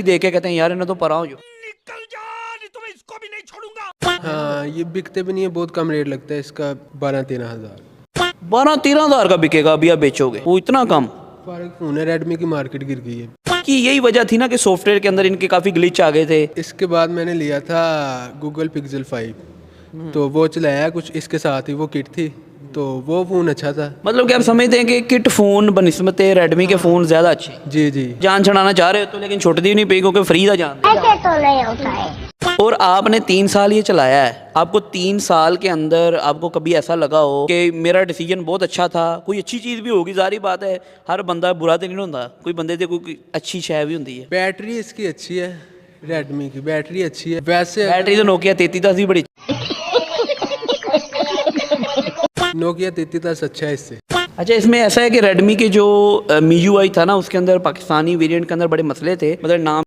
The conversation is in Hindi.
देख के कहते हैं यार इन्हें तो परा हो जो। निकल जा, नहीं तो मैं इसको भी नहीं छोड़ूंगा। हाँ, ये बिकते भी नहीं है, बहुत कम रेट लगता है इसका, 12-13 हज़ार। 12-13 हज़ार का बिकेगा अभी आप बेचोगे? वो इतना कम? फारक फ़ोन है, रेडमी की मार्केट गिर गई है। कि यही वजह थी ना कि सॉफ्टवेयर के अंदर इनके काफ़ी ग्लिच आ गए थे। इसके बाद मैंने लिया था गूगल पिक्सल 5, तो वो चलाया कुछ इसके साथ ही, वो किट थी, तो वो फ़ोन अच्छा था। मतलब कि आप समझते हैं कि किट फ़ोन बनिस्बत रेडमी के फ़ोन ज़्यादा अच्छे हैं। जी जी। जान छड़ाना चाह रहे हो तो, लेकिन छुटती नहीं पई क्योंकि फ्री था जान। ऐसे तो नहीं होता है। और आपने 3 साल ये चलाया है, आपको 3 साल के अंदर आपको कभी ऐसा लगा हो कि मेरा डिसीजन बहुत अच्छा था? कोई अच्छी चीज़ भी होगी, जारी बात है, हर बंदा बुरा तो नहीं होता, कोई बंदे से कोई अच्छी शय भी होती है। बैटरी इसकी अच्छी है, रेडमी की बैटरी अच्छी है वैसे। बैटरी तो नोकिया 3310 भी बड़ी। नोकिया 3310 अच्छा है इससे। अच्छा, इसमें ऐसा है कि रेडमी के जो MIUI था ना, उसके अंदर पाकिस्तानी वेरिएंट के अंदर बड़े मसले थे, मतलब नाम